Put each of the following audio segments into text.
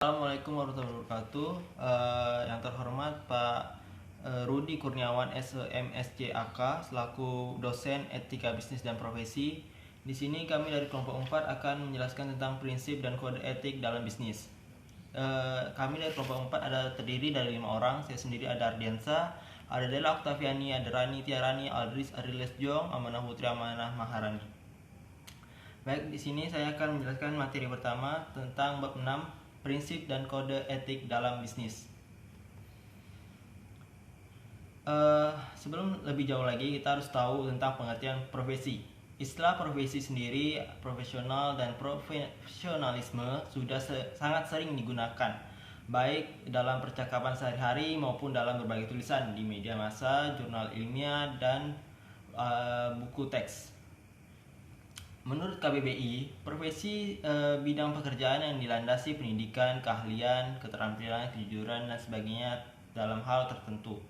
Assalamualaikum warahmatullahi wabarakatuh. Yang terhormat Pak Rudi Kurniawan SEMSC AK selaku dosen Etika Bisnis dan Profesi. Di sini kami dari kelompok 4 akan menjelaskan tentang prinsip dan kode etik dalam bisnis. Kami dari kelompok 4 terdiri dari 5 orang. Saya sendiri ada Ardiansa, ada Dela Oktaviani, ada Rani Tiarani, Aldris Ariles Jong, Amanah Putri Amanah Maharani. Baik, di sini saya akan menjelaskan materi pertama tentang bab 6. Prinsip dan kode etik dalam bisnis. Sebelum lebih jauh lagi, kita harus tahu tentang pengertian profesi. Istilah profesi sendiri, profesional dan profesionalisme sudah sangat sering digunakan, baik dalam percakapan sehari-hari maupun dalam berbagai tulisan di media massa, jurnal ilmiah, dan buku teks. Menurut KBBI, profesi bidang pekerjaan yang dilandasi pendidikan, keahlian, keterampilan, kejujuran, dan sebagainya dalam hal tertentu.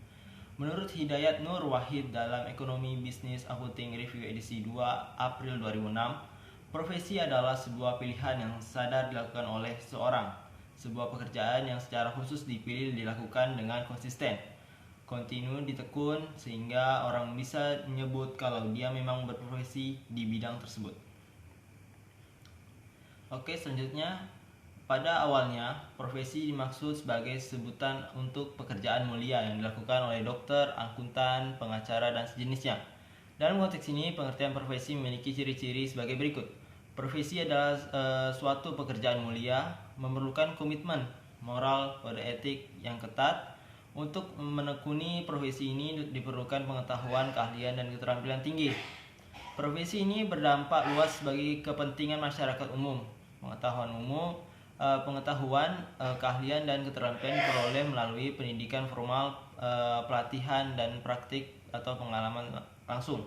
Menurut Hidayat Nur Wahid dalam Ekonomi Bisnis Accounting Review edisi 2 April 2006, profesi adalah sebuah pilihan yang sadar dilakukan oleh seorang, sebuah pekerjaan yang secara khusus dipilih dilakukan dengan konsisten, kontinu, ditekun, sehingga orang bisa menyebut kalau dia memang berprofesi di bidang tersebut. Oke, selanjutnya, pada awalnya profesi dimaksud sebagai sebutan untuk pekerjaan mulia yang dilakukan oleh dokter, akuntan, pengacara, dan sejenisnya. Dalam konteks ini, pengertian profesi memiliki ciri-ciri sebagai berikut. Profesi adalah suatu pekerjaan mulia, memerlukan komitmen moral, kode etik yang ketat. Untuk menekuni profesi ini diperlukan pengetahuan, keahlian, dan keterampilan tinggi. Profesi ini berdampak luas bagi kepentingan masyarakat umum. Pengetahuan, keahlian, dan keterampilan diperoleh melalui pendidikan formal, pelatihan, dan praktik atau pengalaman langsung.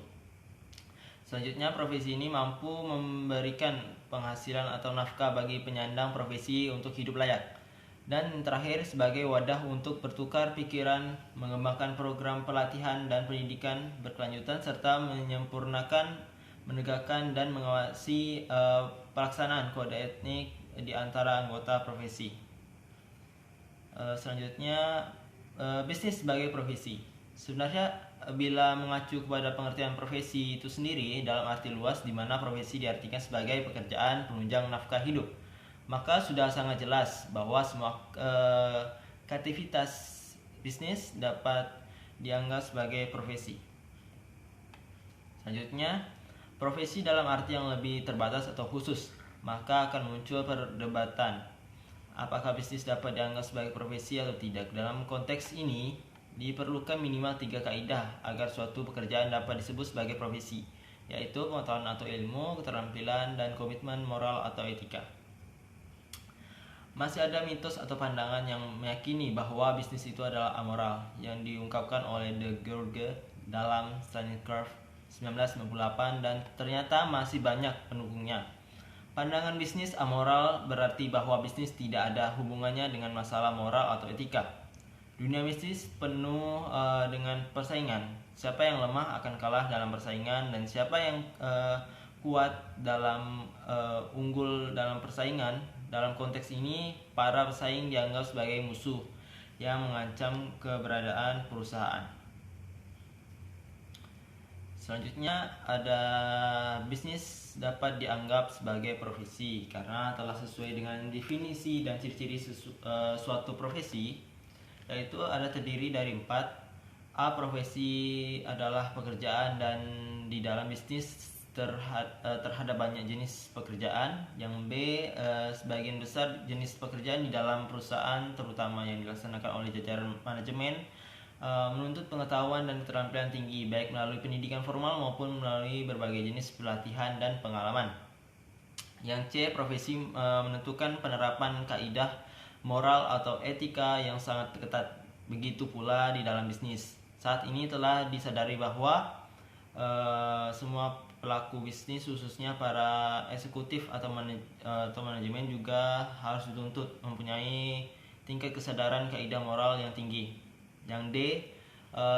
Selanjutnya, profesi ini mampu memberikan penghasilan atau nafkah bagi penyandang profesi untuk hidup layak. Dan terakhir, sebagai wadah untuk bertukar pikiran, mengembangkan program pelatihan dan pendidikan berkelanjutan, serta menyempurnakan, menegakkan, dan mengawasi pelaksanaan kode etik di antara anggota profesi. Selanjutnya, bisnis sebagai profesi. Sebenarnya, bila mengacu kepada pengertian profesi itu sendiri dalam arti luas, di mana profesi diartikan sebagai pekerjaan penunjang nafkah hidup, maka sudah sangat jelas bahwa semua aktivitas bisnis dapat dianggap sebagai profesi. Selanjutnya, profesi dalam arti yang lebih terbatas atau khusus, maka akan muncul perdebatan apakah bisnis dapat dianggap sebagai profesi atau tidak. Dalam konteks ini diperlukan minimal 3 kaidah agar suatu pekerjaan dapat disebut sebagai profesi, yaitu pengetahuan atau ilmu, keterampilan, dan komitmen moral atau etika. Masih ada mitos atau pandangan yang meyakini bahwa bisnis itu adalah amoral, yang diungkapkan oleh De George dalam Standing Curve 1998, dan ternyata masih banyak pendukungnya. Pandangan bisnis amoral berarti bahwa bisnis tidak ada hubungannya dengan masalah moral atau etika. Dunia bisnis penuh dengan persaingan. Siapa yang lemah akan kalah dalam persaingan, dan siapa yang kuat dalam unggul dalam persaingan. Dalam konteks ini, para pesaing dianggap sebagai musuh yang mengancam keberadaan perusahaan. Selanjutnya, ada bisnis dapat dianggap sebagai profesi karena telah sesuai dengan definisi dan ciri-ciri suatu profesi, yaitu ada terdiri dari 4. A. Profesi adalah pekerjaan dan di dalam bisnis terhadap banyak jenis pekerjaan. Yang B, sebagian besar jenis pekerjaan di dalam perusahaan, terutama yang dilaksanakan oleh jajaran manajemen, menuntut pengetahuan dan keterampilan tinggi, baik melalui pendidikan formal maupun melalui berbagai jenis pelatihan dan pengalaman. Yang C, profesi menentukan penerapan kaidah moral atau etika yang sangat ketat. Begitu pula di dalam bisnis. Saat ini telah disadari bahwa semua pelaku bisnis, khususnya para eksekutif atau manajemen, juga harus dituntut mempunyai tingkat kesadaran kaidah moral yang tinggi. Yang D,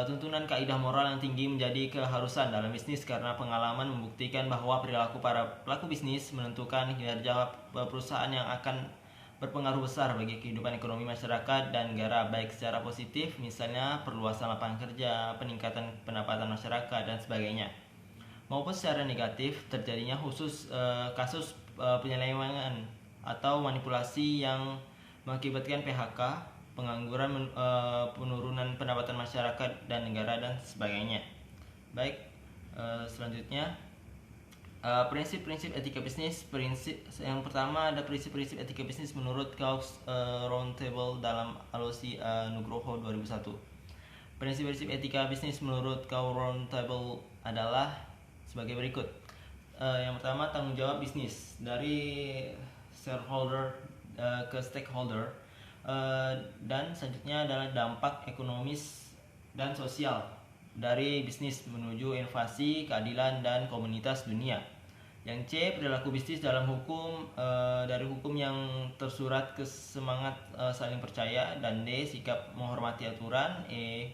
tuntunan kaidah moral yang tinggi menjadi keharusan dalam bisnis karena pengalaman membuktikan bahwa perilaku para pelaku bisnis menentukan kinerja perusahaan yang akan berpengaruh besar bagi kehidupan ekonomi masyarakat dan negara, baik secara positif, misalnya perluasan lapangan kerja, peningkatan pendapatan masyarakat, dan sebagainya, maupun secara negatif, terjadinya kasus penyelewengan atau manipulasi yang mengakibatkan PHK, pengangguran, penurunan pendapatan masyarakat dan negara, dan sebagainya. Baik, selanjutnya prinsip-prinsip etika bisnis. Prinsip yang pertama ada prinsip-prinsip etika bisnis menurut Chaos Roundtable dalam Aloysius Nugroho 2001. Prinsip-prinsip etika bisnis menurut Chaos Roundtable adalah sebagai berikut. Yang pertama, tanggung jawab bisnis dari shareholder ke stakeholder, dan selanjutnya adalah dampak ekonomis dan sosial dari bisnis menuju inovasi, keadilan, dan komunitas dunia. Yang C, perilaku bisnis dalam hukum, dari hukum yang tersurat ke semangat saling percaya. Dan D, sikap menghormati aturan. E,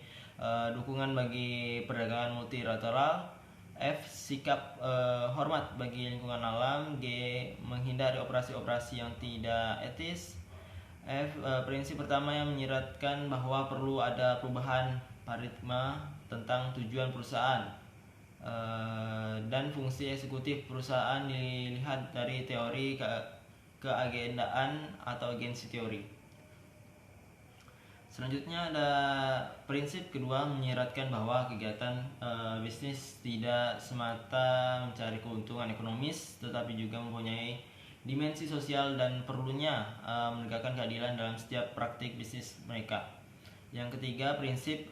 dukungan bagi perdagangan multilateral. F, sikap hormat bagi lingkungan alam. G, menghindari operasi-operasi yang tidak etis. F, prinsip pertama yang menyiratkan bahwa perlu ada perubahan paradigma tentang tujuan perusahaan, dan fungsi eksekutif perusahaan dilihat dari teori keagendaan atau agency teori. Selanjutnya ada prinsip kedua menyiratkan bahwa kegiatan bisnis tidak semata mencari keuntungan ekonomis, tetapi juga mempunyai dimensi sosial dan perlunya menegakkan keadilan dalam setiap praktik bisnis mereka. Yang ketiga, prinsip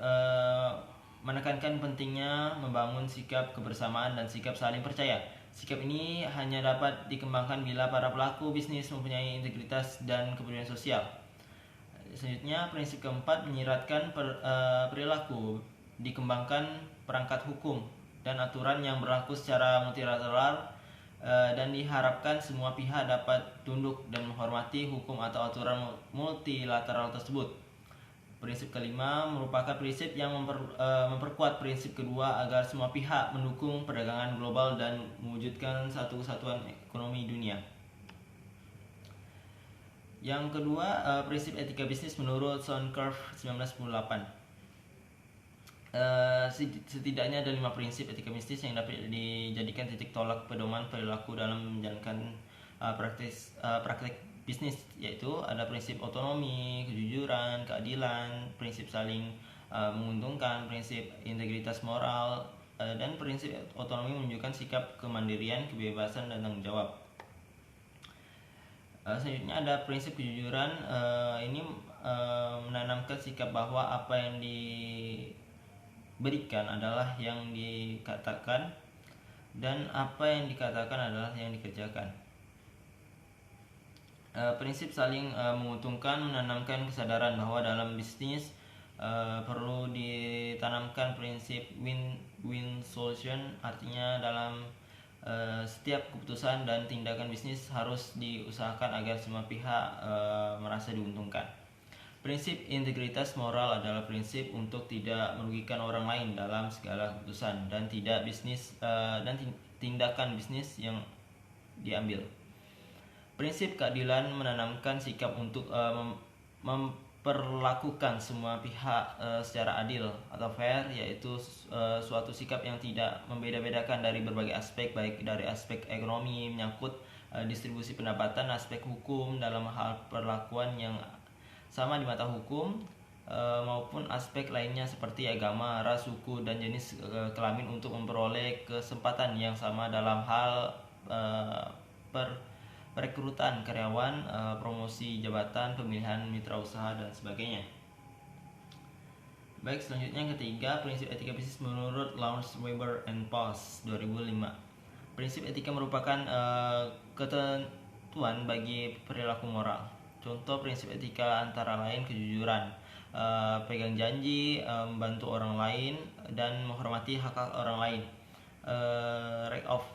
menekankan pentingnya membangun sikap kebersamaan dan sikap saling percaya. Sikap ini hanya dapat dikembangkan bila para pelaku bisnis mempunyai integritas dan kepedulian sosial. Selanjutnya, prinsip keempat menyiratkan perilaku dikembangkan perangkat hukum dan aturan yang berlaku secara multilateral, dan diharapkan semua pihak dapat tunduk dan menghormati hukum atau aturan multilateral tersebut. Prinsip kelima merupakan prinsip yang memperkuat prinsip kedua agar semua pihak mendukung perdagangan global dan mewujudkan satu kesatuan ekonomi dunia. Yang kedua, prinsip etika bisnis menurut Soundcurve 1998. Setidaknya ada 5 prinsip etika bisnis yang dapat dijadikan titik tolak pedoman perilaku dalam menjalankan praktik bisnis, yaitu ada prinsip otonomi, kejujuran, keadilan, prinsip saling menguntungkan, prinsip integritas moral, dan prinsip otonomi menunjukkan sikap kemandirian, kebebasan, dan tanggung jawab. Selanjutnya ada prinsip kejujuran. Ini menanamkan sikap bahwa apa yang diberikan adalah yang dikatakan, dan apa yang dikatakan adalah yang dikerjakan. Prinsip saling menguntungkan menanamkan kesadaran bahwa dalam bisnis perlu ditanamkan prinsip win-win solution. Artinya dalam setiap keputusan dan tindakan bisnis harus diusahakan agar semua pihak merasa diuntungkan. Prinsip integritas moral adalah prinsip untuk tidak merugikan orang lain dalam segala keputusan dan tindakan bisnis yang diambil. Prinsip keadilan menanamkan sikap untuk memperlakukan semua pihak secara adil atau fair, yaitu suatu sikap yang tidak membeda-bedakan dari berbagai aspek, baik dari aspek ekonomi menyangkut distribusi pendapatan, aspek hukum dalam hal perlakuan yang sama di mata hukum, maupun aspek lainnya seperti agama, ras, suku, dan jenis kelamin untuk memperoleh kesempatan yang sama dalam hal perekrutan karyawan, promosi jabatan, pemilihan mitra usaha, dan sebagainya. Baik, selanjutnya yang ketiga, prinsip etika bisnis menurut Lawrence Weber and Poss 2005. Prinsip etika merupakan ketentuan bagi perilaku moral. Contoh prinsip etika antara lain kejujuran, pegang janji, membantu orang lain, dan menghormati hak orang lain, right of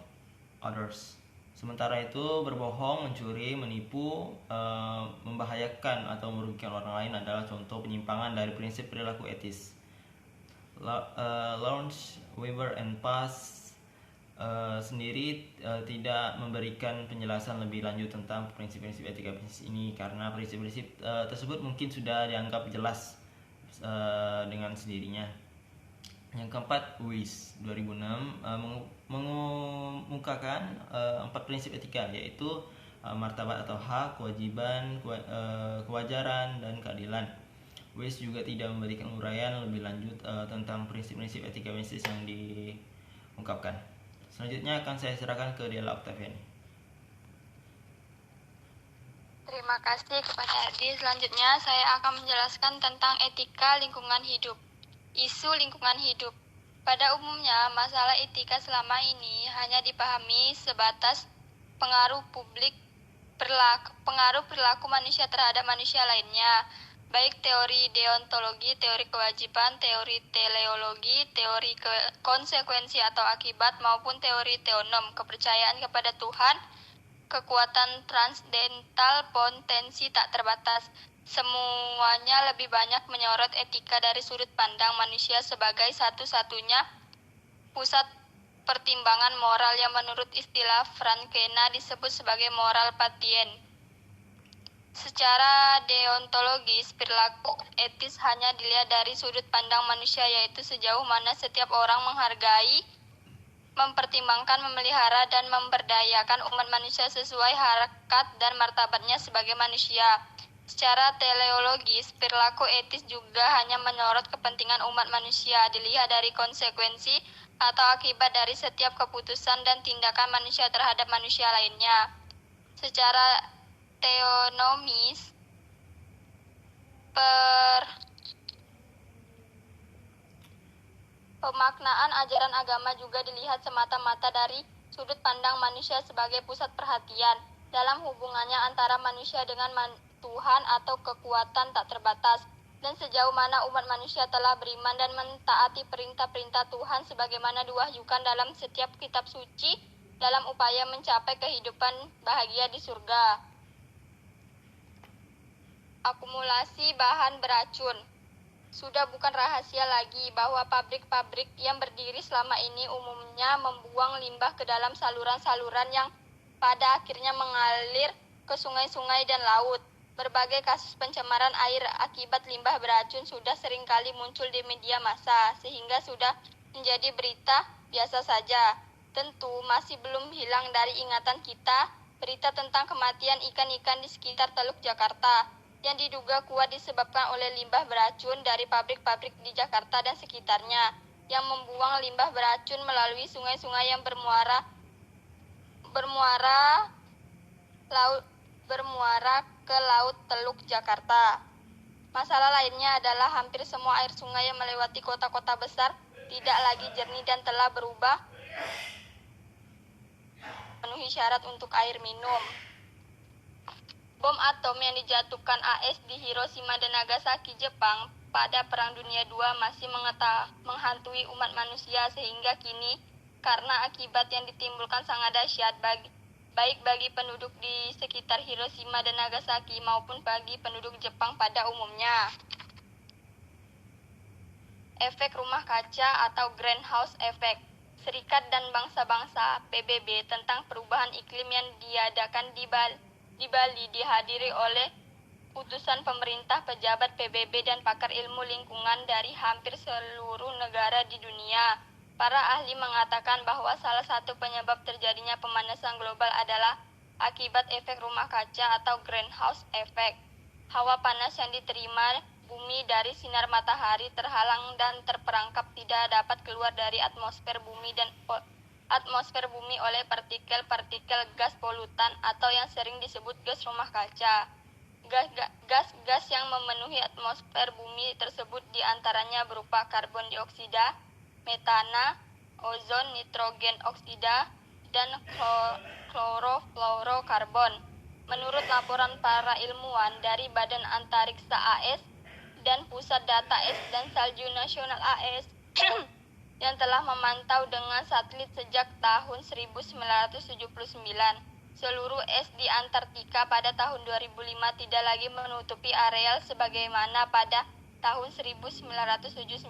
others. Sementara itu berbohong, mencuri, menipu, membahayakan atau merugikan orang lain adalah contoh penyimpangan dari prinsip perilaku etis. Lawrence Weber and Poss sendiri tidak memberikan penjelasan lebih lanjut tentang prinsip-prinsip etika bisnis ini, karena prinsip-prinsip tersebut mungkin sudah dianggap jelas dengan sendirinya. Yang keempat, WIS 2006 mengumumkakan 4 prinsip etika, yaitu martabat atau hak, kewajiban, kewajaran, dan keadilan. WIS juga tidak memberikan uraian lebih lanjut tentang prinsip-prinsip etika bisnis yang diungkapkan. Selanjutnya akan saya serahkan ke Della Octaviani. Terima kasih kepada Adi. Selanjutnya saya akan menjelaskan tentang etika lingkungan hidup. Isu lingkungan hidup. Pada umumnya, masalah etika selama ini hanya dipahami sebatas pengaruh perilaku manusia terhadap manusia lainnya, baik teori deontologi, teori kewajiban, teori teleologi, teori konsekuensi atau akibat, maupun teori teonom, kepercayaan kepada Tuhan, kekuatan transdental, potensi tak terbatas. Semuanya lebih banyak menyorot etika dari sudut pandang manusia sebagai satu-satunya pusat pertimbangan moral yang menurut istilah Frankena disebut sebagai moral patient. Secara deontologis, perilaku etis hanya dilihat dari sudut pandang manusia, yaitu sejauh mana setiap orang menghargai, mempertimbangkan, memelihara, dan memberdayakan umat manusia sesuai harkat dan martabatnya sebagai manusia. Secara teleologis, perilaku etis juga hanya menyorot kepentingan umat manusia, dilihat dari konsekuensi atau akibat dari setiap keputusan dan tindakan manusia terhadap manusia lainnya. Secara teonomis, pemaknaan ajaran agama juga dilihat semata-mata dari sudut pandang manusia sebagai pusat perhatian dalam hubungannya antara manusia dengan Tuhan atau kekuatan tak terbatas, dan sejauh mana umat manusia telah beriman dan mentaati perintah-perintah Tuhan sebagaimana diwahyukan dalam setiap kitab suci dalam upaya mencapai kehidupan bahagia di surga. Akumulasi bahan beracun. Sudah bukan rahasia lagi bahwa pabrik-pabrik yang berdiri selama ini umumnya membuang limbah ke dalam saluran-saluran yang pada akhirnya mengalir ke sungai-sungai dan laut. Berbagai kasus pencemaran air akibat limbah beracun sudah seringkali muncul di media massa, sehingga sudah menjadi berita biasa saja. Tentu masih belum hilang dari ingatan kita berita tentang kematian ikan-ikan di sekitar Teluk Jakarta, yang diduga kuat disebabkan oleh limbah beracun dari pabrik-pabrik di Jakarta dan sekitarnya, yang membuang limbah beracun melalui sungai-sungai yang bermuara ke laut Teluk Jakarta. Masalah lainnya adalah hampir semua air sungai yang melewati kota-kota besar tidak lagi jernih dan telah berubah memenuhi syarat untuk air minum. Bom atom yang dijatuhkan AS di Hiroshima dan Nagasaki, Jepang pada Perang Dunia II masih menghantui umat manusia sehingga kini, karena akibat yang ditimbulkan sangat dahsyat baik bagi penduduk di sekitar Hiroshima dan Nagasaki maupun bagi penduduk Jepang pada umumnya. Efek rumah kaca atau greenhouse effect. Serikat dan Bangsa-Bangsa PBB tentang perubahan iklim yang diadakan di Bali dihadiri oleh utusan pemerintah, pejabat PBB, dan pakar ilmu lingkungan dari hampir seluruh negara di dunia. Para ahli mengatakan bahwa salah satu penyebab terjadinya pemanasan global adalah akibat efek rumah kaca atau greenhouse effect. Hawa panas yang diterima bumi dari sinar matahari terhalang dan terperangkap tidak dapat keluar dari atmosfer bumi oleh partikel-partikel gas polutan atau yang sering disebut gas rumah kaca. Gas-gas yang memenuhi atmosfer bumi tersebut diantaranya berupa karbon dioksida, metana, ozon, nitrogen oksida, dan klorofluorokarbon. Menurut laporan para ilmuwan dari Badan Antariksa AS dan Pusat Data Es dan Salju Nasional AS yang telah memantau dengan satelit sejak tahun 1979, seluruh es di Antartika pada tahun 2005 tidak lagi menutupi areal sebagaimana pada tahun 1979.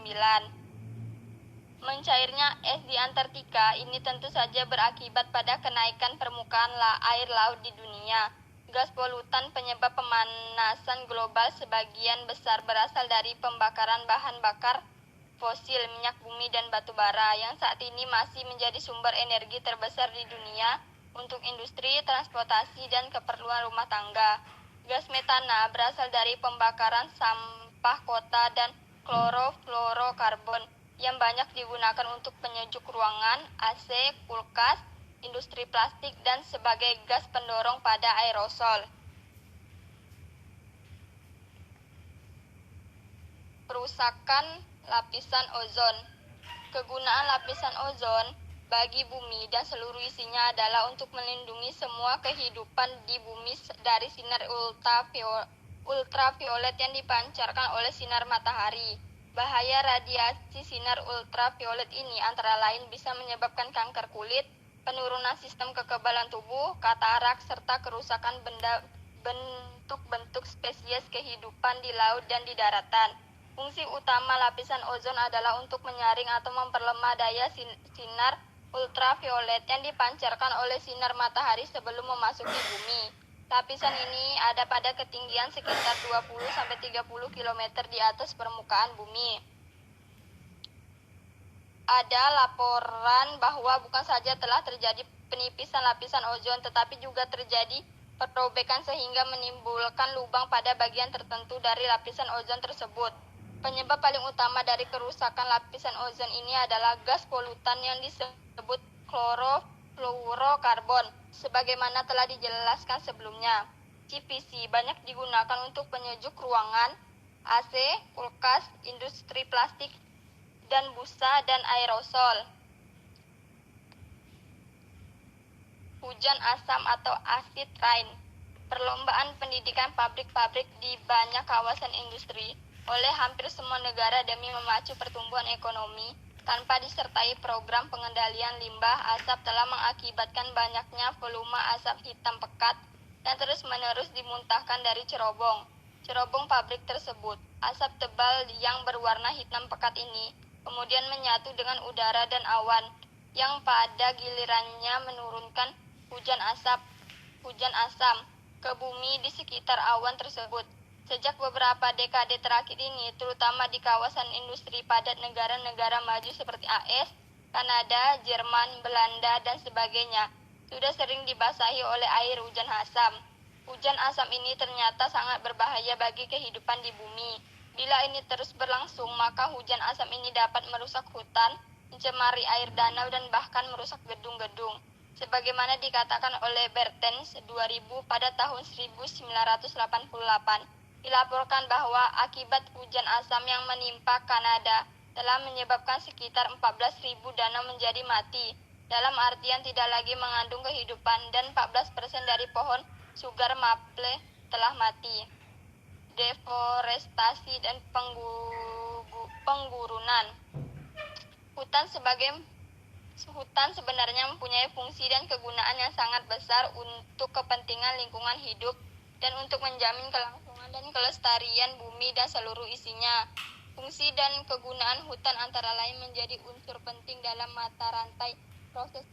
Mencairnya es di Antartika ini tentu saja berakibat pada kenaikan permukaan air laut di dunia. Gas polutan penyebab pemanasan global sebagian besar berasal dari pembakaran bahan bakar fosil, minyak bumi, dan batu bara yang saat ini masih menjadi sumber energi terbesar di dunia untuk industri, transportasi, dan keperluan rumah tangga. Gas metana berasal dari pembakaran sampah kota dan klorofluorokarbon yang banyak digunakan untuk penyejuk ruangan, AC, kulkas, industri plastik, dan sebagai gas pendorong pada aerosol. Perusakan lapisan ozon. Kegunaan lapisan ozon bagi bumi dan seluruh isinya adalah untuk melindungi semua kehidupan di bumi dari sinar ultraviolet yang dipancarkan oleh sinar matahari. Bahaya radiasi sinar ultraviolet ini antara lain bisa menyebabkan kanker kulit, penurunan sistem kekebalan tubuh, katarak, serta kerusakan bentuk-bentuk spesies kehidupan di laut dan di daratan. Fungsi utama lapisan ozon adalah untuk menyaring atau memperlemah daya sinar ultraviolet yang dipancarkan oleh sinar matahari sebelum memasuki bumi. Lapisan ini ada pada ketinggian sekitar 20-30 km di atas permukaan bumi. Ada laporan bahwa bukan saja telah terjadi penipisan lapisan ozon, tetapi juga terjadi perobekan sehingga menimbulkan lubang pada bagian tertentu dari lapisan ozon tersebut. Penyebab paling utama dari kerusakan lapisan ozon ini adalah gas polutan yang disebut klorofluorokarbon, sebagaimana telah dijelaskan sebelumnya. CPC banyak digunakan untuk penyejuk ruangan, AC, kulkas, industri plastik, dan busa dan aerosol. Hujan asam atau acid rain. Perlombaan pendidikan pabrik-pabrik di banyak kawasan industri oleh hampir semua negara demi memacu pertumbuhan ekonomi tanpa disertai program pengendalian limbah asap telah mengakibatkan banyaknya volume asap hitam pekat yang terus-menerus dimuntahkan dari cerobong pabrik tersebut. Asap tebal yang berwarna hitam pekat ini kemudian menyatu dengan udara dan awan yang pada gilirannya menurunkan hujan asam ke bumi di sekitar awan tersebut. Sejak beberapa dekade terakhir ini, terutama di kawasan industri padat negara-negara maju seperti AS, Kanada, Jerman, Belanda, dan sebagainya, sudah sering dibasahi oleh air hujan asam. Hujan asam ini ternyata sangat berbahaya bagi kehidupan di bumi. Bila ini terus berlangsung, maka hujan asam ini dapat merusak hutan, mencemari air danau, dan bahkan merusak gedung-gedung. Sebagaimana dikatakan oleh Bertens 2000 pada tahun 1988. Dilaporkan bahwa akibat hujan asam yang menimpa Kanada telah menyebabkan sekitar 14.000 danau menjadi mati, dalam artian tidak lagi mengandung kehidupan, dan 14% dari pohon sugar maple telah mati. Deforestasi dan penggurunan. Hutan sebenarnya mempunyai fungsi dan kegunaan yang sangat besar untuk kepentingan lingkungan hidup dan untuk menjamin kelangsungan dan kelestarian bumi dan seluruh isinya. Fungsi dan kegunaan hutan antara lain menjadi unsur penting dalam mata rantai proses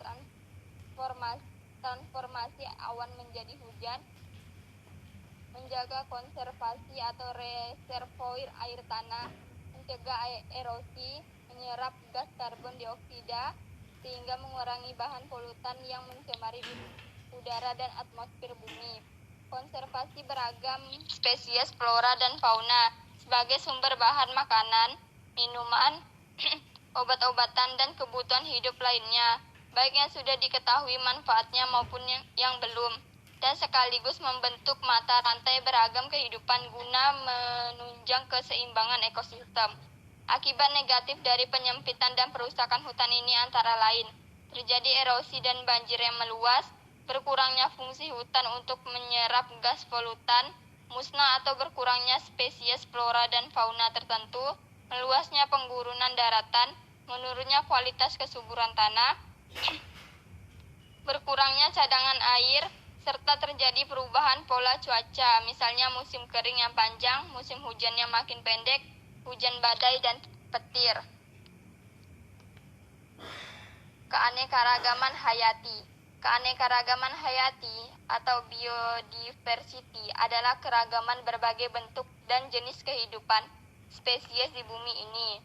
transformasi awan menjadi hujan, menjaga konservasi atau reservoir air tanah, mencegah erosi, menyerap gas karbon dioksida, sehingga mengurangi bahan polutan yang mencemari udara dan atmosfer bumi. Konservasi beragam spesies flora dan fauna sebagai sumber bahan makanan, minuman, obat-obatan, dan kebutuhan hidup lainnya, baik yang sudah diketahui manfaatnya maupun yang belum, dan sekaligus membentuk mata rantai beragam kehidupan guna menunjang keseimbangan ekosistem. Akibat negatif dari penyempitan dan perusakan hutan ini antara lain terjadi erosi dan banjir yang meluas, berkurangnya fungsi hutan untuk menyerap gas polutan, musnah atau berkurangnya spesies flora dan fauna tertentu, meluasnya penggurunan daratan, menurunnya kualitas kesuburan tanah, berkurangnya cadangan air, serta terjadi perubahan pola cuaca, misalnya musim kering yang panjang, musim hujan yang makin pendek, hujan badai, dan petir. Keanekaragaman hayati. Keanekaragaman hayati atau biodiversity adalah keragaman berbagai bentuk dan jenis kehidupan spesies di bumi ini.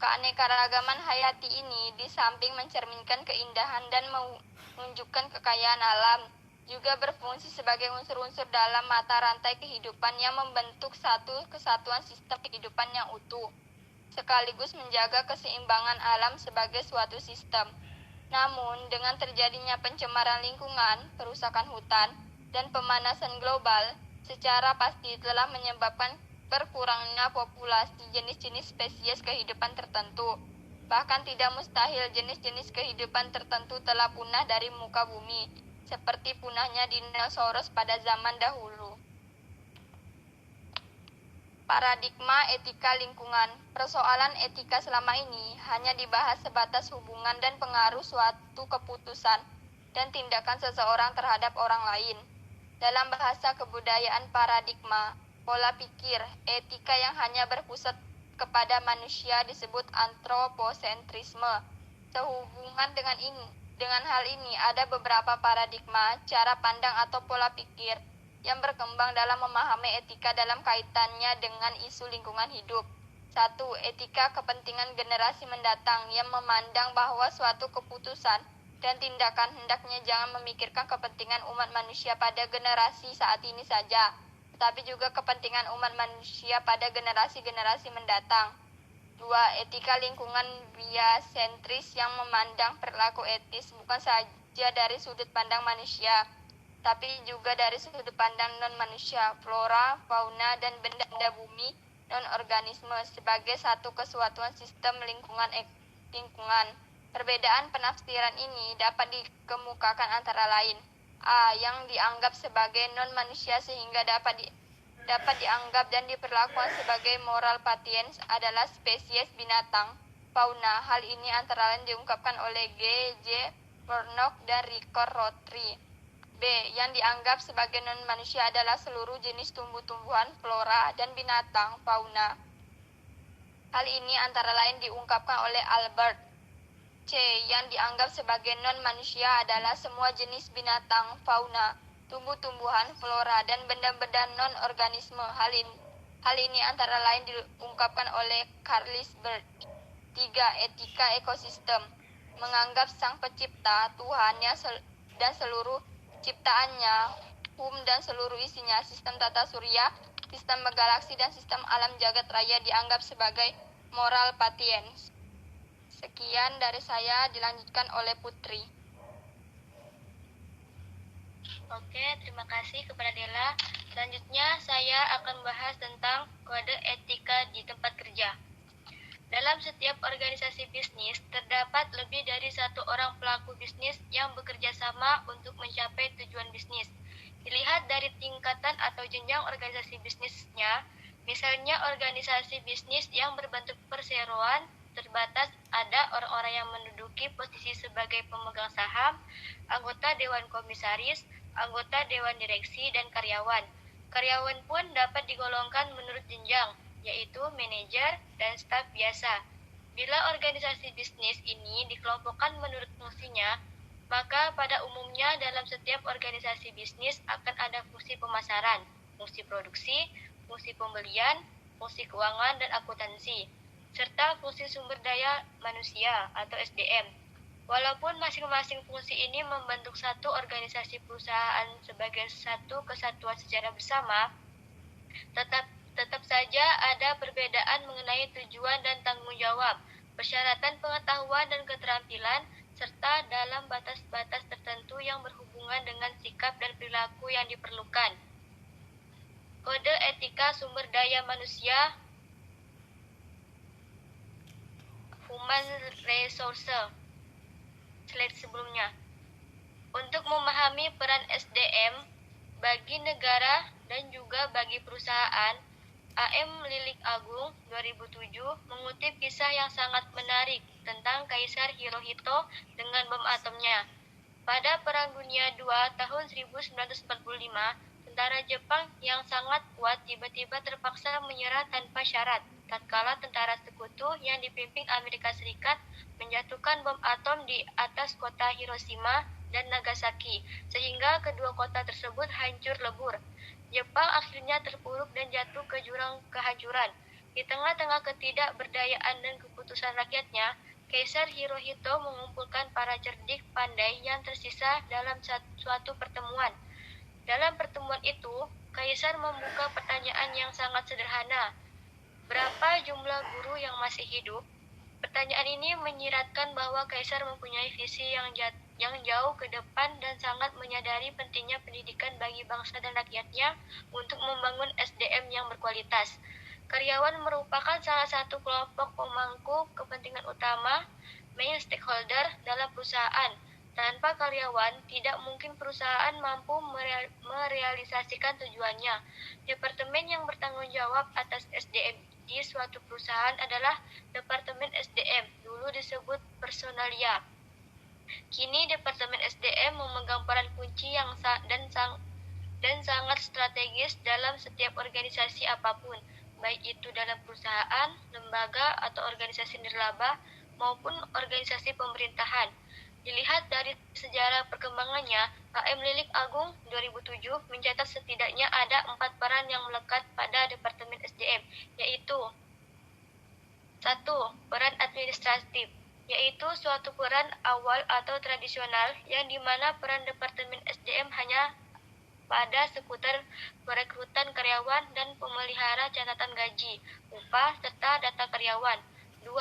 Keanekaragaman hayati ini di samping mencerminkan keindahan dan menunjukkan kekayaan alam, juga berfungsi sebagai unsur-unsur dalam mata rantai kehidupan yang membentuk satu kesatuan sistem kehidupan yang utuh, sekaligus menjaga keseimbangan alam sebagai suatu sistem. Namun, dengan terjadinya pencemaran lingkungan, kerusakan hutan, dan pemanasan global, secara pasti telah menyebabkan berkurangnya populasi jenis-jenis spesies kehidupan tertentu. Bahkan tidak mustahil jenis-jenis kehidupan tertentu telah punah dari muka bumi, seperti punahnya dinosaurus pada zaman dahulu. Paradigma etika lingkungan. Persoalan etika selama ini hanya dibahas sebatas hubungan dan pengaruh suatu keputusan dan tindakan seseorang terhadap orang lain. Dalam bahasa kebudayaan paradigma, pola pikir, etika yang hanya berpusat kepada manusia disebut antroposentrisme. Sehubungan dengan hal ini ada beberapa paradigma, cara pandang atau pola pikir yang berkembang dalam memahami etika dalam kaitannya dengan isu lingkungan hidup. 1. Etika kepentingan generasi mendatang yang memandang bahwa suatu keputusan dan tindakan hendaknya jangan memikirkan kepentingan umat manusia pada generasi saat ini saja, tetapi juga kepentingan umat manusia pada generasi-generasi mendatang. 2. Etika lingkungan biasentris yang memandang perilaku etis bukan saja dari sudut pandang manusia, tapi juga dari sudut pandang non-manusia, flora, fauna, dan benda-benda bumi, non-organisme, sebagai satu kesatuan sistem lingkungan. Perbedaan penafsiran ini dapat dikemukakan antara lain: A. Yang dianggap sebagai non-manusia sehingga dapat dianggap dan diperlakukan sebagai moral patiens adalah spesies binatang, fauna. Hal ini antara lain diungkapkan oleh G. J. Warnock dan Ricord Rotary. B. Yang dianggap sebagai non-manusia adalah seluruh jenis tumbuh-tumbuhan, flora, dan binatang, fauna. Hal ini antara lain diungkapkan oleh Albert. C. Yang dianggap sebagai non-manusia adalah semua jenis binatang, fauna, tumbuh-tumbuhan, flora, dan benda-benda non-organisme. Hal ini antara lain diungkapkan oleh Carlis Bird. 3. Etika ekosistem. Menganggap sang pencipta, Tuhan dan seluruh ciptaannya, dan seluruh isinya, sistem tata surya, sistem galaksi, dan sistem alam jagat raya dianggap sebagai moral patiens. Sekian dari saya, dilanjutkan oleh Putri. Oke, terima kasih kepada Dela. Selanjutnya saya akan membahas tentang kode etika di tempat kerja. Dalam setiap organisasi bisnis, terdapat lebih dari satu orang pelaku bisnis yang bekerja sama untuk mencapai tujuan bisnis. Dilihat dari tingkatan atau jenjang organisasi bisnisnya, misalnya organisasi bisnis yang berbentuk perseroan terbatas, ada orang-orang yang menduduki posisi sebagai pemegang saham, anggota dewan komisaris, anggota dewan direksi, dan karyawan. Karyawan pun dapat digolongkan menurut jenjang, yaitu manajer dan staf biasa. Bila organisasi bisnis ini dikelompokkan menurut fungsinya, maka pada umumnya dalam setiap organisasi bisnis akan ada fungsi pemasaran, fungsi produksi, fungsi pembelian, fungsi keuangan dan akuntansi, serta fungsi sumber daya manusia atau SDM. Walaupun masing-masing fungsi ini membentuk satu organisasi perusahaan sebagai satu kesatuan secara bersama, tetap saja ada perbedaan mengenai tujuan dan tanggung jawab, persyaratan pengetahuan dan keterampilan, serta dalam batas-batas tertentu yang berhubungan dengan sikap dan perilaku yang diperlukan. Kode etika sumber daya manusia Human Resource, slide sebelumnya. Untuk memahami peran SDM bagi negara dan juga bagi perusahaan, A.M. Lilik Agung 2007 mengutip kisah yang sangat menarik tentang Kaisar Hirohito dengan bom atomnya. Pada Perang Dunia II tahun 1945, Tentara Jepang yang sangat kuat tiba-tiba terpaksa menyerah tanpa syarat, tatkala tentara sekutu yang dipimpin Amerika Serikat menjatuhkan bom atom di atas kota Hiroshima dan Nagasaki, sehingga kedua kota tersebut hancur lebur. Jepang akhirnya terpuruk dan jatuh ke jurang kehancuran. Di tengah-tengah ketidakberdayaan dan keputusan rakyatnya, Kaisar Hirohito mengumpulkan para cerdik pandai yang tersisa dalam suatu pertemuan. Dalam pertemuan itu, Kaisar membuka pertanyaan yang sangat sederhana. Berapa jumlah guru yang masih hidup? Pertanyaan ini menyiratkan bahwa Kaisar mempunyai visi yang jauh ke depan dan sangat menyadari pentingnya pendidikan bagi bangsa dan rakyatnya untuk membangun SDM yang berkualitas. Karyawan merupakan salah satu kelompok pemangku kepentingan utama, main stakeholder dalam perusahaan. Tanpa karyawan, tidak mungkin perusahaan mampu merealisasikan tujuannya. Departemen yang bertanggung jawab atas SDM di suatu perusahaan adalah Departemen SDM, dulu disebut Personalia. Kini Departemen SDM memegang peran kunci dan sangat strategis dalam setiap organisasi apapun, baik itu dalam perusahaan, lembaga, atau organisasi nirlaba, maupun organisasi pemerintahan. Dilihat dari sejarah perkembangannya, HM Lilik Agung 2007 mencatat setidaknya ada 4 peran yang melekat pada Departemen SDM, yaitu 1. Peran administratif, yaitu suatu peran awal atau tradisional yang dimana peran Departemen SDM hanya pada seputar perekrutan karyawan dan pemelihara catatan gaji, upah, serta data karyawan. 2.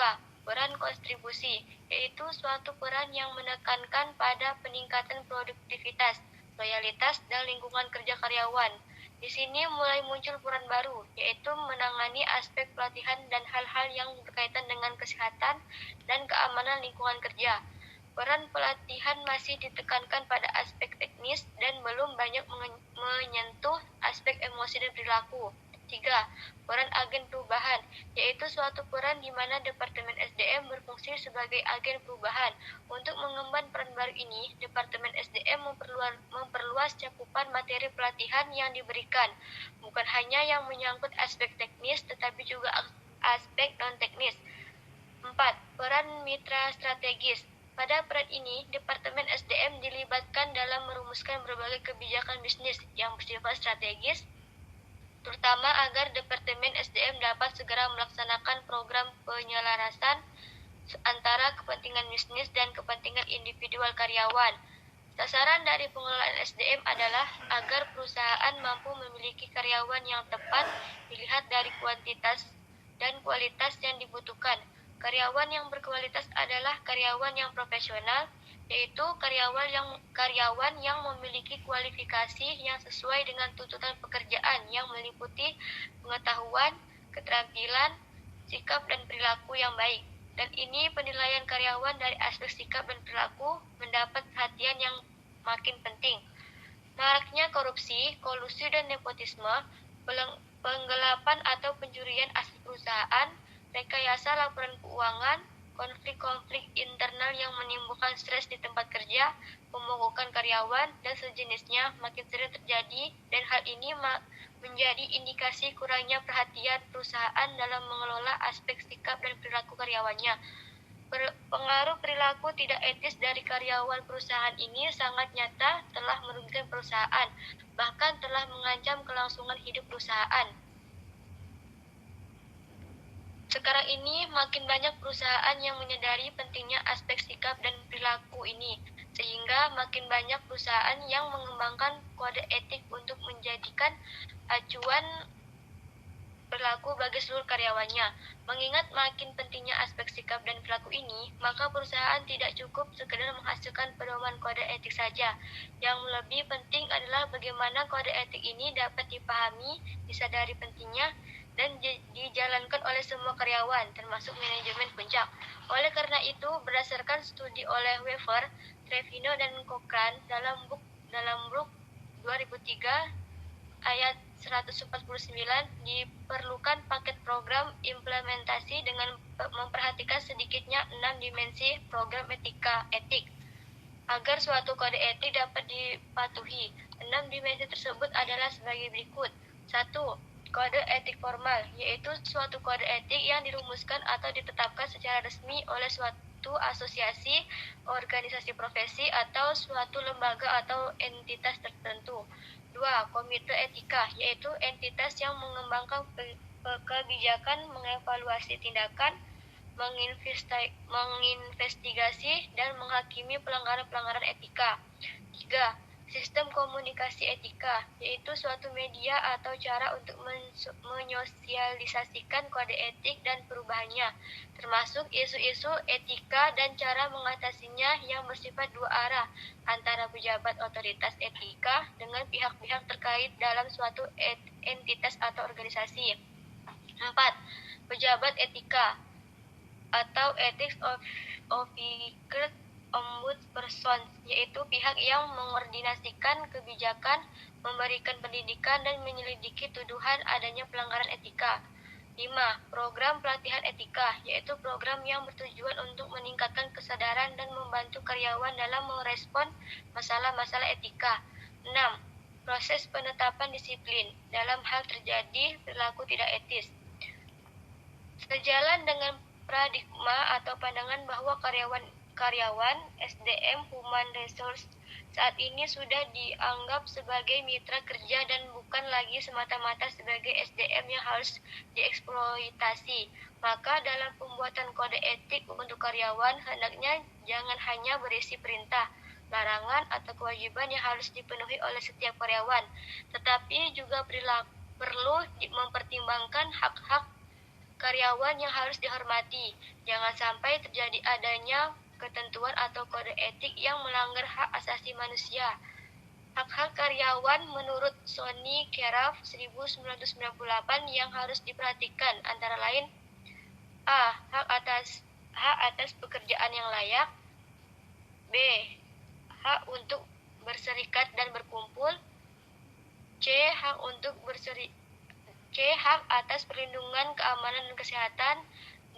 Peran kontribusi, yaitu suatu peran yang menekankan pada peningkatan produktivitas, loyalitas, dan lingkungan kerja karyawan. Di sini mulai muncul peran baru, yaitu menangani aspek pelatihan dan hal-hal yang berkaitan dengan kesehatan dan keamanan lingkungan kerja. Peran pelatihan masih ditekankan pada aspek teknis dan belum banyak menyentuh aspek emosi dan perilaku. 3. Peran agen perubahan, yaitu suatu peran di mana Departemen SDM berfungsi sebagai agen perubahan. Untuk mengemban peran baru ini, Departemen SDM memperluas cakupan materi pelatihan yang diberikan, bukan hanya yang menyangkut aspek teknis, tetapi juga aspek non-teknis. 4. Peran mitra strategis. Pada peran ini, Departemen SDM dilibatkan dalam merumuskan berbagai kebijakan bisnis yang bersifat strategis, terutama agar Departemen SDM dapat segera melaksanakan program penyelarasan antara kepentingan bisnis dan kepentingan individual karyawan. Sasaran dari pengelolaan SDM adalah agar perusahaan mampu memiliki karyawan yang tepat dilihat dari kuantitas dan kualitas yang dibutuhkan. Karyawan yang berkualitas adalah karyawan yang profesional, yaitu karyawan yang memiliki kualifikasi yang sesuai dengan tuntutan pekerjaan yang meliputi pengetahuan, keterampilan, sikap dan perilaku yang baik. Dan ini penilaian karyawan dari aspek sikap dan perilaku mendapat perhatian yang makin penting. Maraknya korupsi, kolusi dan nepotisme, penggelapan atau pencurian aset perusahaan, rekayasa laporan keuangan, konflik-konflik internal yang menimbulkan stres di tempat kerja, pemogokan karyawan, dan sejenisnya makin sering terjadi, dan hal ini menjadi indikasi kurangnya perhatian perusahaan dalam mengelola aspek sikap dan perilaku karyawannya. Pengaruh perilaku tidak etis dari karyawan perusahaan ini sangat nyata telah merugikan perusahaan, bahkan telah mengancam kelangsungan hidup perusahaan. Sekarang ini makin banyak perusahaan yang menyadari pentingnya aspek sikap dan perilaku ini, sehingga makin banyak perusahaan yang mengembangkan kode etik untuk menjadikan acuan berlaku bagi seluruh karyawannya. Mengingat makin pentingnya aspek sikap dan perilaku ini, maka perusahaan tidak cukup sekedar menghasilkan pedoman kode etik saja. Yang lebih penting adalah bagaimana kode etik ini dapat dipahami, disadari pentingnya, dan dijalankan oleh semua karyawan, termasuk manajemen puncak. Oleh karena itu, berdasarkan studi oleh Weaver, Trevino, dan Cochrane dalam book 2003 ayat 149, diperlukan paket program implementasi dengan memperhatikan sedikitnya 6 dimensi program etik agar suatu kode etik dapat dipatuhi. 6 dimensi tersebut adalah sebagai berikut. 1. Kode etik formal, yaitu suatu kode etik yang dirumuskan atau ditetapkan secara resmi oleh suatu asosiasi, organisasi profesi, atau suatu lembaga atau entitas tertentu. 2. Komite etika, yaitu entitas yang mengembangkan kebijakan, mengevaluasi tindakan, menginvestigasi, dan menghakimi pelanggaran-pelanggaran etika. 3. Sistem komunikasi etika, yaitu suatu media atau cara untuk menyosialisasikan kode etik dan perubahannya, termasuk isu-isu etika dan cara mengatasinya yang bersifat dua arah antara pejabat otoritas etika dengan pihak-pihak terkait dalam suatu entitas atau organisasi. 4. Pejabat etika atau ethics officer ombudsperson, yaitu pihak yang mengordinasikan kebijakan, memberikan pendidikan, dan menyelidiki tuduhan adanya pelanggaran etika. 5. Program pelatihan etika, yaitu program yang bertujuan untuk meningkatkan kesadaran dan membantu karyawan dalam merespon masalah-masalah etika. 6. Proses penetapan disiplin dalam hal terjadi perilaku tidak etis. Sejalan dengan paradigma atau pandangan bahwa karyawan SDM Human Resource saat ini sudah dianggap sebagai mitra kerja dan bukan lagi semata-mata sebagai SDM yang harus dieksploitasi. Maka dalam pembuatan kode etik untuk karyawan hendaknya jangan hanya berisi perintah, larangan, atau kewajiban yang harus dipenuhi oleh setiap karyawan, tetapi juga perlu mempertimbangkan hak-hak karyawan yang harus dihormati. Jangan sampai terjadi adanya ketentuan atau kode etik yang melanggar hak asasi manusia. Hak-hak karyawan menurut Sony Keraf 1998 yang harus diperhatikan antara lain: A. Hak atas pekerjaan yang layak. B. Hak untuk berserikat dan berkumpul. C. Hak atas perlindungan keamanan dan kesehatan.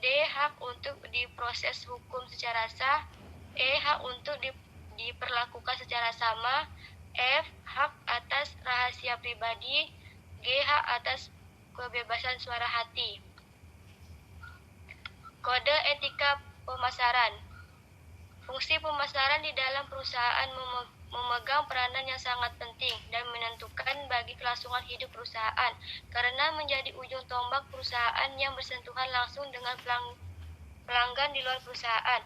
D. Hak untuk diproses hukum secara sah. E. Hak untuk diperlakukan secara sama. F. Hak atas rahasia pribadi. G. Hak atas kebebasan suara hati. Kode etika pemasaran. Fungsi pemasaran di dalam perusahaan memegang peranan yang sangat penting dan menentukan bagi kelangsungan hidup perusahaan, karena menjadi ujung tombak perusahaan yang bersentuhan langsung dengan pelanggan di luar perusahaan.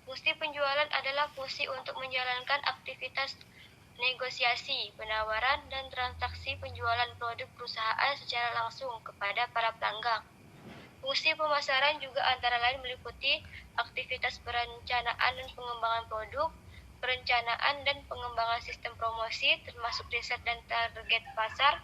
Fungsi penjualan adalah fungsi untuk menjalankan aktivitas negosiasi, penawaran, dan transaksi penjualan produk perusahaan secara langsung kepada para pelanggan. Fungsi pemasaran juga antara lain meliputi aktivitas perencanaan dan pengembangan produk, perencanaan dan pengembangan sistem promosi, termasuk riset dan target pasar,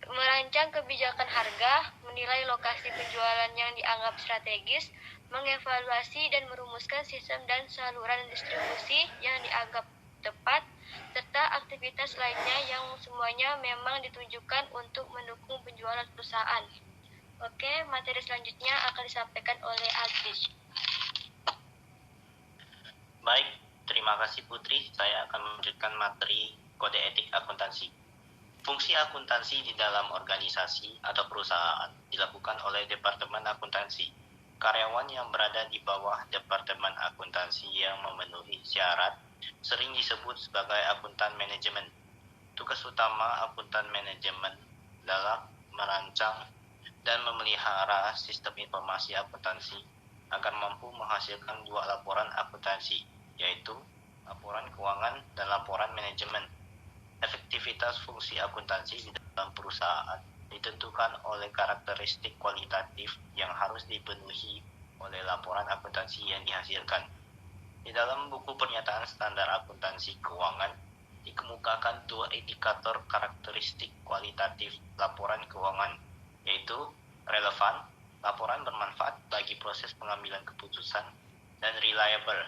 merancang kebijakan harga, menilai lokasi penjualan yang dianggap strategis, mengevaluasi dan merumuskan sistem dan saluran distribusi yang dianggap tepat, serta aktivitas lainnya yang semuanya memang ditujukan untuk mendukung penjualan perusahaan. Oke, materi selanjutnya akan disampaikan oleh Agris. Baik, terima kasih Putri. Saya akan melanjutkan materi kode etik akuntansi. Fungsi akuntansi di dalam organisasi atau perusahaan dilakukan oleh Departemen Akuntansi. Karyawan yang berada di bawah Departemen Akuntansi yang memenuhi syarat sering disebut sebagai akuntan manajemen. Tugas utama akuntan manajemen adalah merancang dan memelihara sistem informasi akuntansi agar mampu menghasilkan dua laporan akuntansi, yaitu laporan keuangan dan laporan manajemen. Efektivitas fungsi akuntansi di dalam perusahaan ditentukan oleh karakteristik kualitatif yang harus dipenuhi oleh laporan akuntansi yang dihasilkan. Di dalam buku pernyataan standar akuntansi keuangan dikemukakan dua indikator karakteristik kualitatif laporan keuangan, yaitu relevan, laporan bermanfaat bagi proses pengambilan keputusan, dan reliable,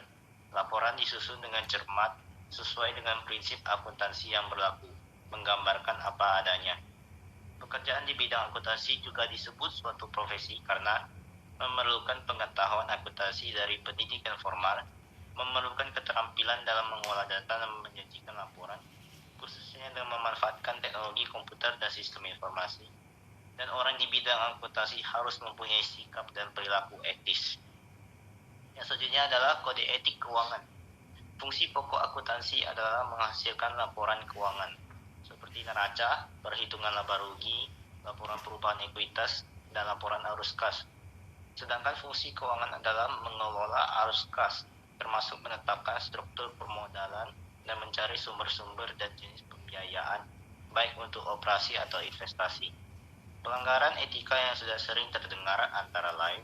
laporan disusun dengan cermat sesuai dengan prinsip akuntansi yang berlaku, menggambarkan apa adanya. Pekerjaan di bidang akuntansi juga disebut suatu profesi karena memerlukan pengetahuan akuntansi dari pendidikan formal memerlukan keterampilan dalam mengolah data dan menyajikan laporan, khususnya dengan memanfaatkan teknologi komputer dan sistem informasi. Dan orang di bidang akuntansi harus mempunyai sikap dan perilaku etis. Yang selanjutnya adalah kode etik keuangan. Fungsi pokok akuntansi adalah menghasilkan laporan keuangan seperti neraca, perhitungan laba rugi, laporan perubahan ekuitas, dan laporan arus kas. Sedangkan fungsi keuangan adalah mengelola arus kas, termasuk menetapkan struktur permodalan dan mencari sumber-sumber dan jenis pembiayaan, baik untuk operasi atau investasi. Pelanggaran etika yang sudah sering terdengar antara lain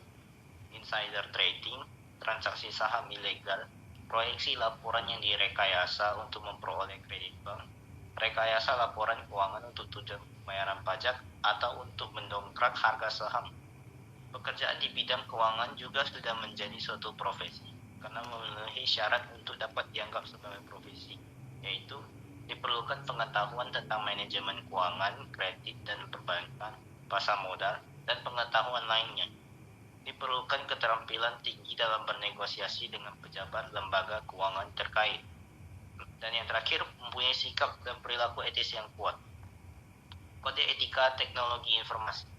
insider trading, transaksi saham ilegal, proyeksi laporan yang direkayasa untuk memperoleh kredit bank, rekayasa laporan keuangan untuk tujuan pembayaran pajak atau untuk mendongkrak harga saham. Pekerjaan di bidang keuangan juga sudah menjadi suatu profesi karena memenuhi syarat untuk dapat dianggap sebagai profesi, yaitu diperlukan pengetahuan tentang manajemen keuangan, kredit dan perbankan, pasar modal, dan pengetahuan lainnya. Diperlukan keterampilan tinggi dalam bernegosiasi dengan pejabat lembaga keuangan terkait. Dan yang terakhir, mempunyai sikap dan perilaku etis yang kuat. Kode etika teknologi informasi.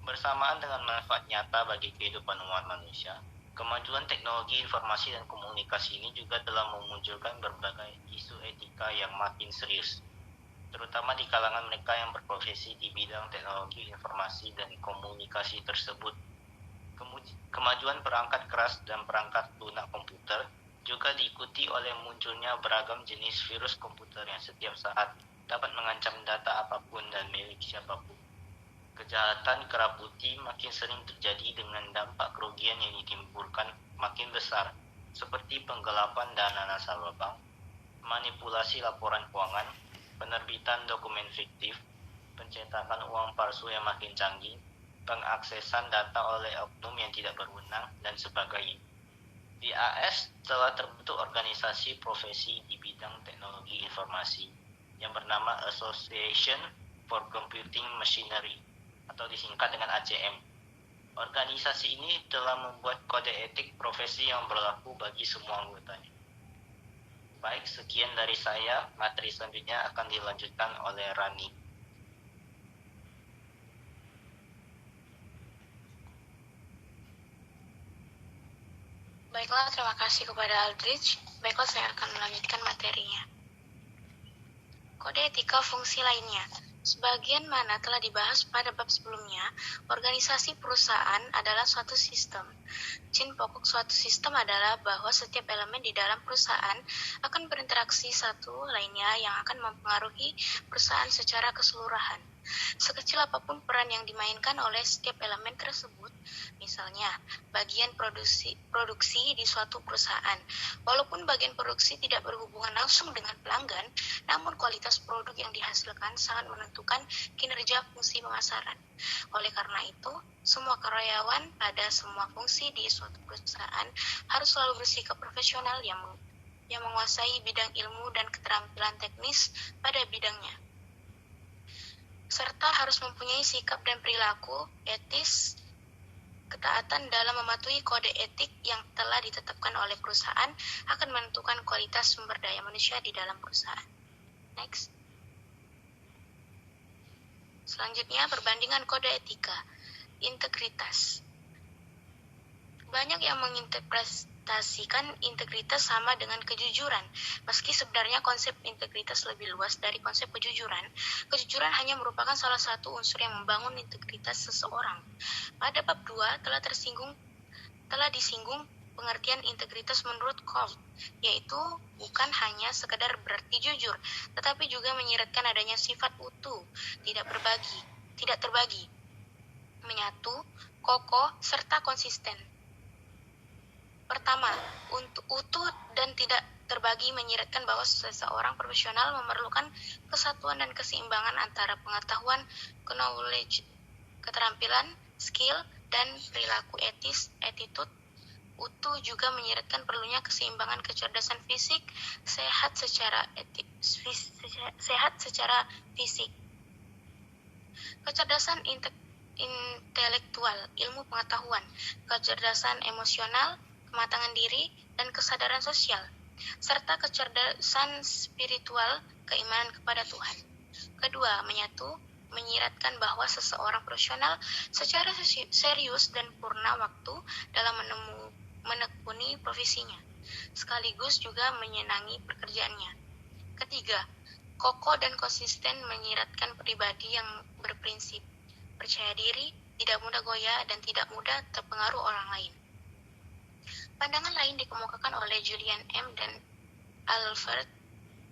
Bersamaan dengan manfaat nyata bagi kehidupan umat manusia, kemajuan teknologi informasi dan komunikasi ini juga telah memunculkan berbagai isu etika yang makin serius, terutama di kalangan mereka yang berprofesi di bidang teknologi informasi dan komunikasi tersebut. Kemajuan perangkat keras dan perangkat lunak komputer juga diikuti oleh munculnya beragam jenis virus komputer yang setiap saat dapat mengancam data apapun dan milik siapapun. Kejahatan kera putih makin sering terjadi dengan dampak kerugian yang ditimbulkan makin besar, seperti penggelapan dana nasabah bank, manipulasi laporan keuangan, penerbitan dokumen fiktif, pencetakan uang palsu yang makin canggih, pengaksesan data oleh oknum yang tidak berwenang, dan sebagainya. Di AS telah terbentuk organisasi profesi di bidang teknologi informasi yang bernama Association for Computing Machinery atau disingkat dengan ACM. Organisasi ini telah membuat kode etik profesi yang berlaku bagi semua anggotanya. Baik, sekian dari saya. Materi selanjutnya akan dilanjutkan oleh Rani. Baiklah, terima kasih kepada Aldrich. Baiklah, saya akan melanjutkan materinya. Kode etika fungsi lainnya. Sebagian mana telah dibahas pada bab sebelumnya, organisasi perusahaan adalah suatu sistem. Ciri pokok suatu sistem adalah bahwa setiap elemen di dalam perusahaan akan berinteraksi satu lainnya yang akan mempengaruhi perusahaan secara keseluruhan. Sekecil apapun peran yang dimainkan oleh setiap elemen tersebut, misalnya bagian produksi di suatu perusahaan. Walaupun bagian produksi tidak berhubungan langsung dengan pelanggan, namun kualitas produk yang dihasilkan sangat menentukan kinerja fungsi pemasaran. Oleh karena itu, semua karyawan pada semua fungsi di suatu perusahaan harus selalu bersikap profesional yang menguasai bidang ilmu dan keterampilan teknis pada bidangnya, serta harus mempunyai sikap dan perilaku etis. Ketaatan dalam mematuhi kode etik yang telah ditetapkan oleh perusahaan akan menentukan kualitas sumber daya manusia di dalam perusahaan. Next. Selanjutnya, perbandingan kode etika. Integritas. Banyak yang menginterpretasikan integritas sama dengan kejujuran. Meski sebenarnya konsep integritas lebih luas dari konsep kejujuran, kejujuran hanya merupakan salah satu unsur yang membangun integritas seseorang. Pada bab 2 telah disinggung pengertian integritas menurut Colt, yaitu bukan hanya sekedar berarti jujur, tetapi juga menyiratkan adanya sifat utuh, tidak terbagi, menyatu, kokoh, serta konsisten. Pertama, untuk utuh dan tidak terbagi menyiratkan bahwa seseorang profesional memerlukan kesatuan dan keseimbangan antara pengetahuan, knowledge, keterampilan, skill, dan perilaku etis, attitude. Utuh juga menyiratkan perlunya keseimbangan kecerdasan fisik, sehat secara fisik. Kecerdasan intelektual, ilmu pengetahuan, kecerdasan emosional, kematangan diri, dan kesadaran sosial, serta kecerdasan spiritual, keimanan kepada Tuhan. Kedua, menyiratkan bahwa seseorang profesional secara serius dan purna waktu dalam menekuni profesinya, sekaligus juga menyenangi pekerjaannya. Ketiga, kokoh dan konsisten menyiratkan pribadi yang berprinsip, percaya diri, tidak mudah goyah, dan tidak mudah terpengaruh orang lain. Pandangan lain dikemukakan oleh Julian M. dan Alfred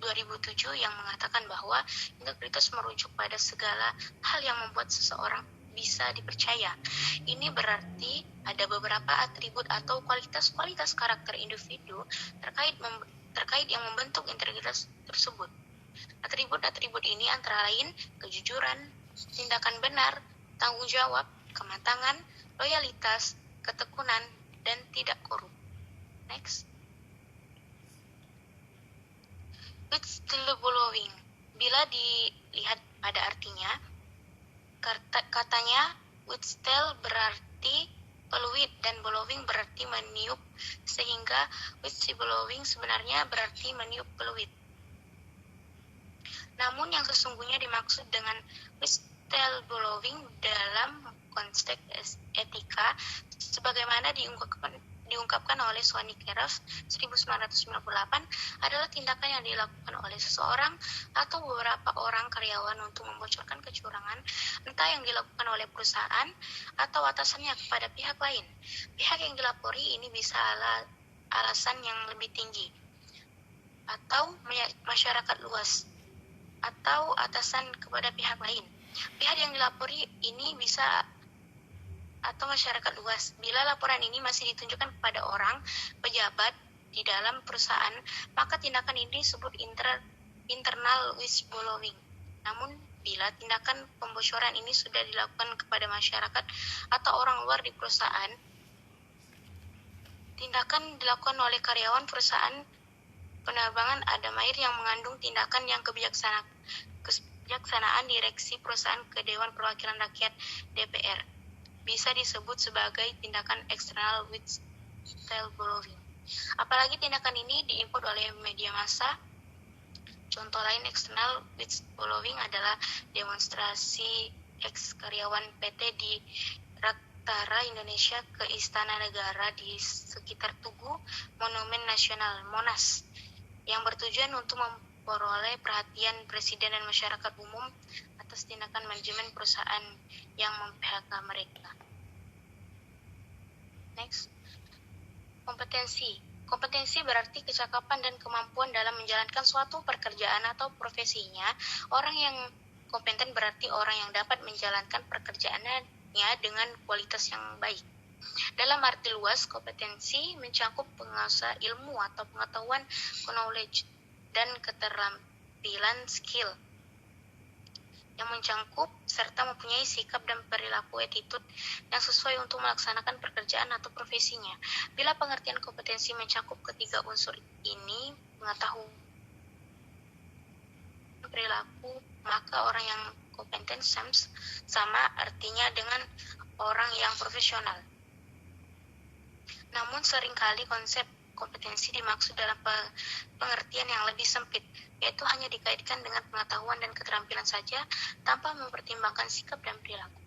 2007 yang mengatakan bahwa integritas merujuk pada segala hal yang membuat seseorang bisa dipercaya. Ini berarti ada beberapa atribut atau kualitas-kualitas karakter individu terkait yang membentuk integritas tersebut. Atribut-atribut ini antara lain kejujuran, tindakan benar, tanggung jawab, kematangan, loyalitas, ketekunan, dan tidak korup. Next. Whistleblowing. Bila dilihat pada artinya, katanya whistle berarti peluit dan blowing berarti meniup, sehingga whistleblowing sebenarnya berarti meniup peluit. Namun yang sesungguhnya dimaksud dengan whistleblowing dalam konteks etika sebagaimana diungkapkan oleh Swanny Kerev 1998 adalah tindakan yang dilakukan oleh seseorang atau beberapa orang karyawan untuk membocorkan kecurangan, entah yang dilakukan oleh perusahaan atau atasannya kepada pihak lain. Pihak yang dilapori ini bisa alasan yang lebih tinggi, atau masyarakat luas, atau atasan kepada pihak lain. Pihak yang dilapori ini bisa atau masyarakat luas. Bila laporan ini masih ditunjukkan kepada orang pejabat di dalam perusahaan, maka tindakan ini disebut internal whistleblowing. Namun bila tindakan pembocoran ini sudah dilakukan kepada masyarakat atau orang luar di perusahaan, tindakan dilakukan oleh karyawan perusahaan penerbangan Adam Air yang mengandung tindakan yang kebijaksanaan direksi perusahaan ke Dewan Perwakilan Rakyat DPR, bisa disebut sebagai tindakan external whistleblowing. Apalagi tindakan ini diinput oleh media massa. Contoh lain external whistleblowing adalah demonstrasi ex-karyawan PT di Raktara Indonesia ke Istana Negara di sekitar Tugu Monumen Nasional Monas yang bertujuan untuk memperoleh perhatian Presiden dan masyarakat umum atas tindakan manajemen perusahaan yang mem-PHK mereka. Next. Kompetensi berarti kecakapan dan kemampuan dalam menjalankan suatu pekerjaan atau profesinya. Orang yang kompeten berarti orang yang dapat menjalankan pekerjaannya dengan kualitas yang baik. Dalam arti luas, kompetensi mencakup penguasaan ilmu atau pengetahuan, knowledge, dan keterampilan skill yang mencangkup serta mempunyai sikap dan perilaku attitude yang sesuai untuk melaksanakan pekerjaan atau profesinya. Bila pengertian kompetensi mencakup ketiga unsur ini, pengetahuan, perilaku, maka orang yang kompeten sama artinya dengan orang yang profesional. Namun seringkali konsep kompetensi dimaksud dalam pengertian yang lebih sempit, yaitu hanya dikaitkan dengan pengetahuan dan keterampilan saja tanpa mempertimbangkan sikap dan perilaku.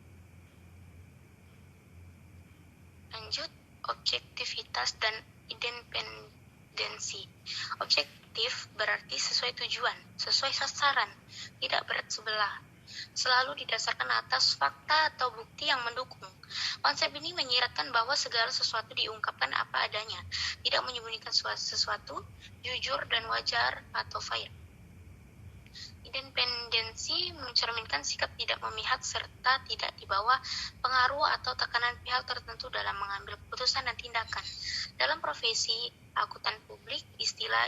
Lanjut, objektivitas dan independensi. Objektif berarti sesuai tujuan, sesuai sasaran, tidak berat sebelah, selalu didasarkan atas fakta atau bukti yang mendukung. Konsep ini menyiratkan bahwa segala sesuatu diungkapkan apa adanya, tidak menyembunyikan sesuatu, jujur dan wajar atau fair. Independensi mencerminkan sikap tidak memihak serta tidak dibawa pengaruh atau tekanan pihak tertentu dalam mengambil keputusan dan tindakan. Dalam profesi akuntan publik, istilah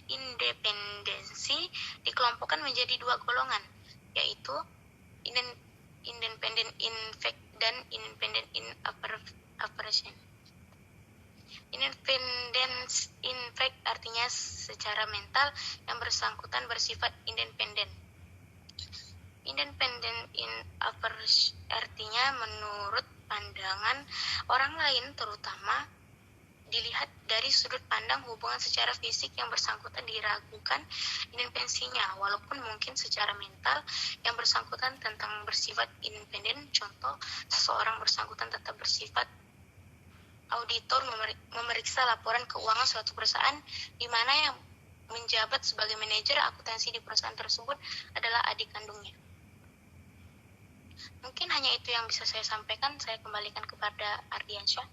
independensi dikelompokkan menjadi dua golongan, yaitu independent in fact dan independent in operation. Independence in fact artinya secara mental yang bersangkutan bersifat independen. Independent in operation artinya menurut pandangan orang lain, terutama dilihat dari sudut pandang hubungan secara fisik yang bersangkutan diragukan independensinya, walaupun mungkin secara mental yang bersangkutan tentang bersifat independen. Contoh, seseorang bersangkutan tetap bersifat auditor memeriksa laporan keuangan suatu perusahaan di mana yang menjabat sebagai manajer akuntansi di perusahaan tersebut adalah adik kandungnya. Mungkin hanya itu yang bisa saya sampaikan. Saya kembalikan kepada Ardiansyah.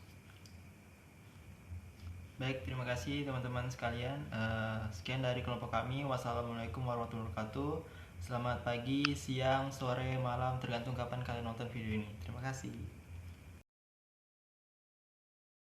Baik, terima kasih teman-teman sekalian. Sekian dari kelompok kami. Wassalamualaikum warahmatullahi wabarakatuh. Selamat pagi, siang, sore, malam, tergantung kapan kalian nonton video ini. Terima kasih.